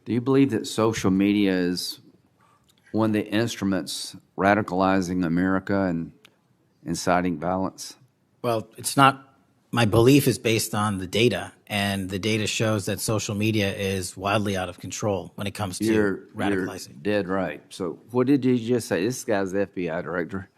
Do you believe that social media is one of the instruments radicalizing America and inciting violence? Well, it's not. My belief is based on the data, and the data shows that social media is wildly out of control when it comes to radicalizing. You're dead right. So what did you just say? This guy's the FBI director.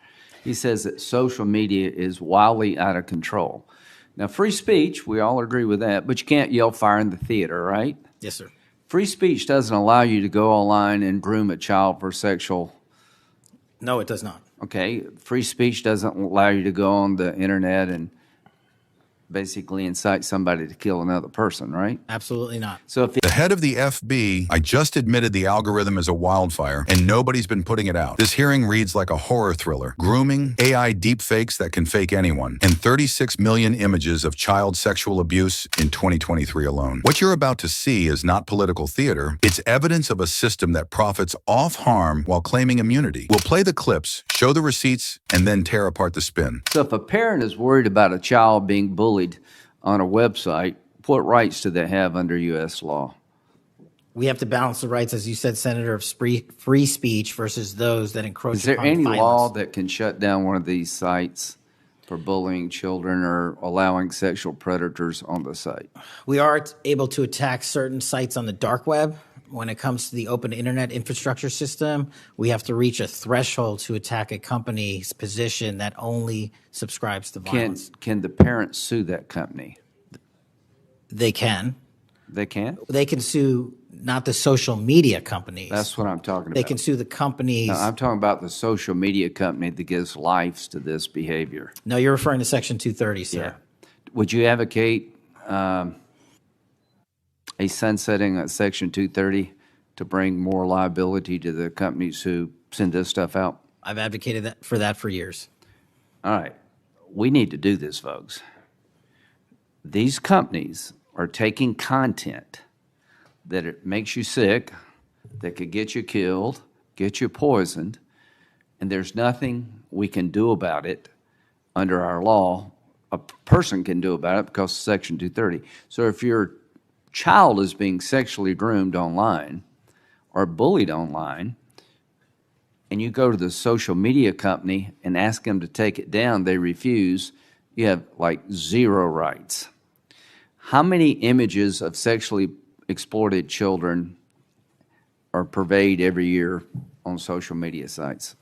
He says that social media is wildly out of control. Now, free speech, we all agree with that, but you can't yell fire in the theater, right? Yes, sir. Free speech doesn't allow you to go online and groom a child for sexual. No, it does not. Okay, free speech doesn't allow you to go on the internet and basically incite somebody to kill another person, right? Absolutely not. So if The head of the FB, I just admitted the algorithm is a wildfire, and nobody's been putting it out. This hearing reads like a horror thriller. Grooming, AI deepfakes that can fake anyone, and 36 million images of child sexual abuse in 2023 alone. What you're about to see is not political theater. It's evidence of a system that profits off harm while claiming immunity. We'll play the clips, show the receipts, and then tear apart the spin. So if a parent is worried about a child being bullied on a website, what rights do they have under U.S. law? We have to balance the rights, as you said, Senator, of free speech versus those that encroach Is there upon any violence. law that can shut down one of these sites for bullying children or allowing sexual predators on the site? We are able to attack certain sites on the dark web. When it comes to the open internet infrastructure system, we have to reach a threshold to attack a company's position that only subscribes to violence. Can the parents sue that company? They can. They can? They can sue not the social media companies. That's what I'm talking about. They can sue the companies. No, I'm talking about the social media company that gives lives to this behavior. No, you're referring to Section 230, sir. Yeah. Would you advocate a sunsetting of Section 230 to bring more liability to the companies who send this stuff out? I've advocated for that for years. All right. We need to do this, folks. These companies are taking content that it makes you sick, that could get you killed, get you poisoned, and there's nothing we can do about it under our law. A person can do about it because of Section 230. So if your child is being sexually groomed online or bullied online, and you go to the social media company and ask them to take it down, they refuse, you have like zero rights. How many images of sexually exploited children are purveyed every year on social media sites?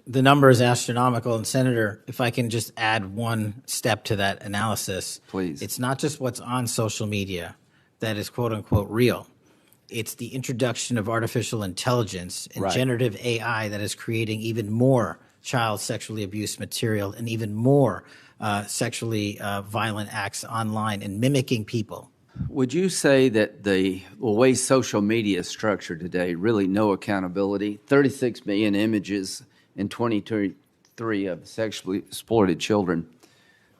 The number is astronomical. And Senator, if I can just add one step to that analysis. Please. It's not just what's on social media that is quote unquote real. It's the introduction of artificial intelligence and Right. generative AI that is creating even more child sexually abused material and even more sexually violent acts online and mimicking people. Would you say that the way social media is structured today, really no accountability, 36 million images in 2023 of sexually exploited children,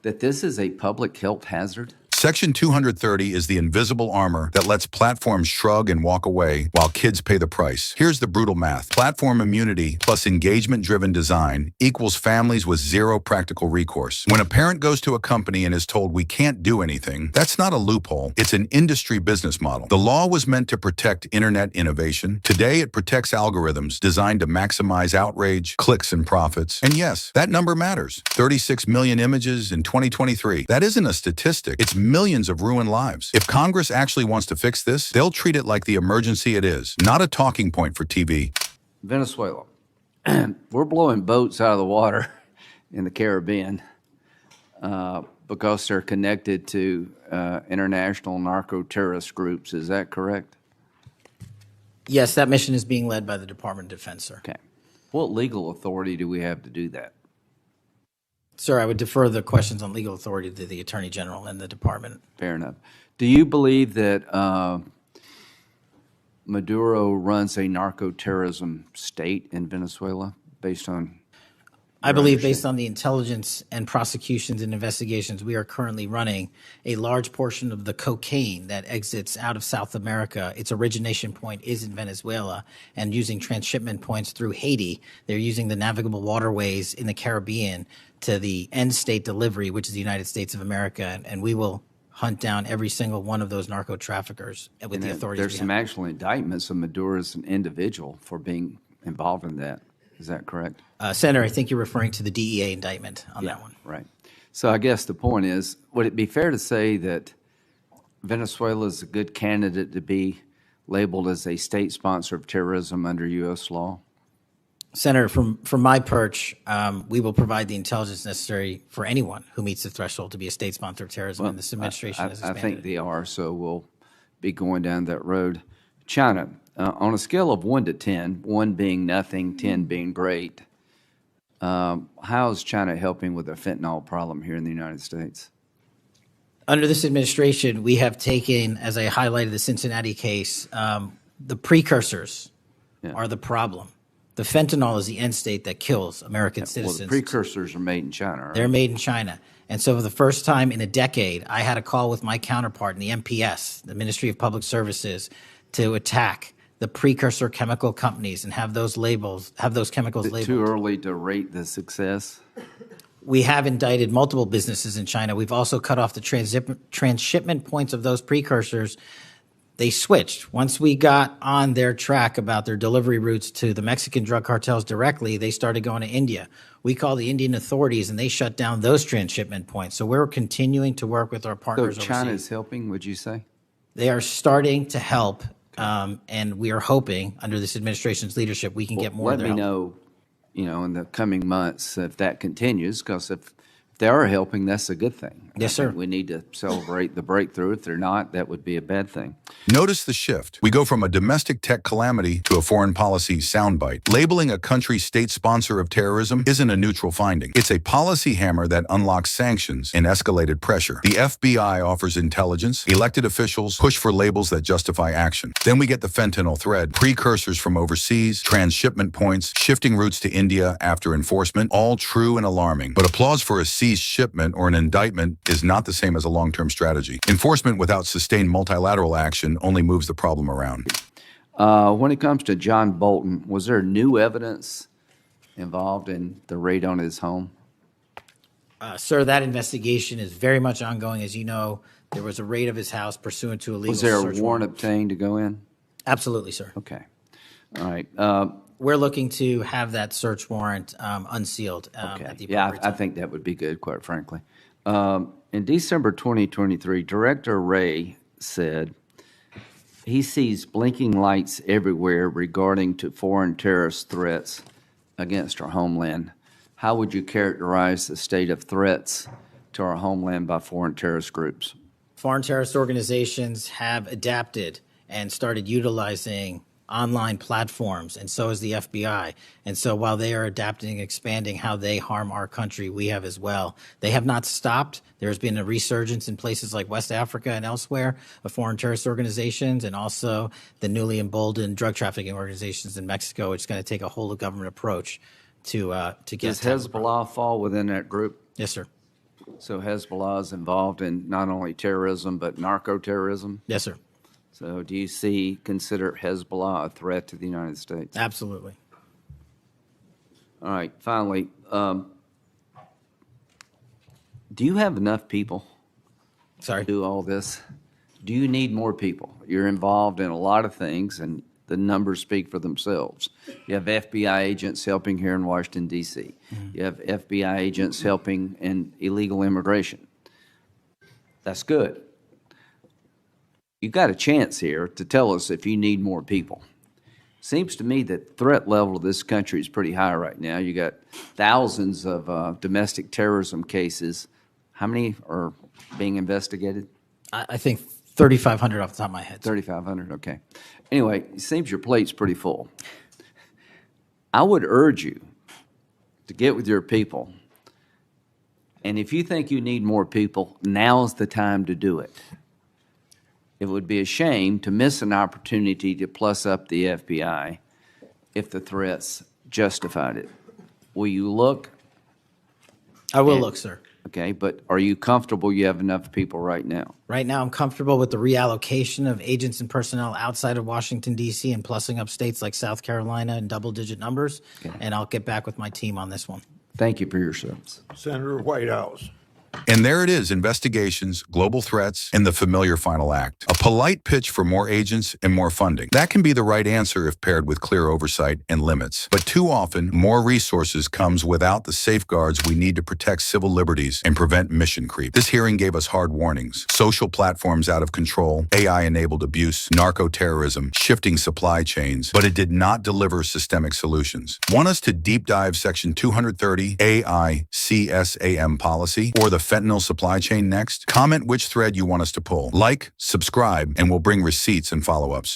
that this is a public health hazard? Section 230 is the invisible armor that lets platforms shrug and walk away while kids pay the price. Here's the brutal math. Platform immunity plus engagement-driven design equals families with zero practical recourse. When a parent goes to a company and is told we can't do anything, that's not a loophole. It's an industry business model. The law was meant to protect internet innovation. Today, it protects algorithms designed to maximize outrage, clicks, and profits. And yes, that number matters. 36 million images in 2023. That isn't a statistic. It's millions of ruined lives. If Congress actually wants to fix this, they'll treat it like the emergency it is, not a talking point for TV. Venezuela. We're blowing boats out of the water in the Caribbean because they're connected to international narco-terrorist groups. Is that correct? Yes, that mission is being led by the Department of Defense, sir. Okay. What legal authority do we have to do that? Sir, I would defer the questions on legal authority to the Attorney General and the Department. Fair enough. Do you believe that Maduro runs a narco-terrorism state in Venezuela based on? I believe based on the intelligence and prosecutions and investigations we are currently running, a large portion of the cocaine that exits out of South America, its origination point is in Venezuela, and using transshipment points through Haiti, they're using the navigable waterways in the Caribbean to the end state delivery, which is the United States of America, and we will hunt down every single one of those narco traffickers with the authorities. There's some actual indictments of Maduro as an individual for being involved in that. Is that correct? Senator, I think you're referring to the DEA indictment on that one. Right. So I guess the point is, would it be fair to say that Venezuela is a good candidate to be labeled as a state sponsor of terrorism under U.S. law? Senator, from my perch, we will provide the intelligence necessary for anyone who meets the threshold to be a state sponsor of terrorism, and this administration has I expanded think it. they are, so we'll be going down that road. China, on a scale of 1 to 10, 1 being nothing, 10 being great, how is China helping with the fentanyl problem here in the United States? Under this administration, we have taken, as I highlighted the Cincinnati case, the precursors are the problem. The fentanyl is the end state that kills American citizens. Well, the precursors are made in China, right? They're made in China. And so for the first time in a decade, I had a call with my counterpart in the MPS, the Ministry of Public Services, to attack the precursor chemical companies and have those chemicals Is it labeled. too early to rate the success? We have indicted multiple businesses in China. We've also cut off the transshipment points of those precursors. They switched. Once we got on their track about their delivery routes to the Mexican drug cartels directly, they started going to India. We called the Indian authorities, and they shut down those transshipment points. So we're continuing to work with our So partners China overseas. is helping, would you say? They are starting to help, and we are hoping, under this administration's leadership, we can get more of Let their me help. know, in the coming months if that continues, because if they are helping, that's a good thing. Yes, I sir. think we need to celebrate the breakthrough. If they're not, that would be a bad thing. Notice the shift. We go from a domestic tech calamity to a foreign policy soundbite. Labeling a country state sponsor of terrorism isn't a neutral finding. It's a policy hammer that unlocks sanctions and escalated pressure. The FBI offers intelligence. Elected officials push for labels that justify action. Then we get the fentanyl thread, precursors from overseas, transshipment points, shifting routes to India after enforcement, all true and alarming. But applause for a seized shipment or an indictment is not the same as a long-term strategy. Enforcement without sustained multilateral action only moves the problem around. When it comes to John Bolton, was there new evidence involved in the raid on his home? Sir, that investigation is very much ongoing. As you know, there was a raid of his house pursuant to a legal Was there a search warrant obtained to go in? Absolutely, sir. Okay. All right. We're looking to have that search warrant unsealed at the Yeah, appropriate I time. think that would be good, quite frankly. In December 2023, Director Wray said he sees blinking lights everywhere regarding to foreign terrorist threats against our homeland. How would you characterize the state of threats to our homeland by foreign terrorist groups? Foreign terrorist organizations have adapted and started utilizing online platforms, and so is the FBI. And so while they are adapting and expanding how they harm our country, we have as well. They have not stopped. There's been a resurgence in places like West Africa and elsewhere of foreign terrorist organizations, and also the newly emboldened drug trafficking organizations in Mexico. It's going to take a whole of government approach to get. Does Hezbollah fall within that group? Yes, sir. So Hezbollah is involved in not only terrorism, but narco-terrorism? Yes, sir. So do you consider Hezbollah a threat to the United States? Absolutely. All right, finally, do you have enough people Sorry. to do all this? Do you need more people? You're involved in a lot of things, and the numbers speak for themselves. You have FBI agents helping here in Washington, D.C. You have FBI agents helping in illegal immigration. That's good. You've got a chance here to tell us if you need more people. Seems to me that the threat level of this country is pretty high right now. You got thousands of domestic terrorism cases. How many are being investigated? I think 3,500 off the top of my head. 3,500, okay. Anyway, it seems your plate's pretty full. I would urge you to get with your people. And if you think you need more people, now's the time to do it. It would be a shame to miss an opportunity to plus up the FBI if the threats justified it. Will you look? I will look, sir. Okay, but are you comfortable you have enough people right now? Right now, I'm comfortable with the reallocation of agents and personnel outside of Washington, D.C. and plussing up states like South Carolina in double-digit numbers, and I'll get back with my team on this one. Thank you for your service. Senator Whitehouse. And there it is, investigations, global threats, and the familiar final act. A polite pitch for more agents and more funding. That can be the right answer if paired with clear oversight and limits. But too often, more resources comes without the safeguards we need to protect civil liberties and prevent mission creep. This hearing gave us hard warnings. Social platforms out of control, AI-enabled abuse, narco-terrorism, shifting supply chains, but it did not deliver systemic solutions. Want us to deep dive Section 230 AICSAM policy or the fentanyl supply chain next? Comment which thread you want us to pull. Like, subscribe, and we'll bring receipts and follow-ups.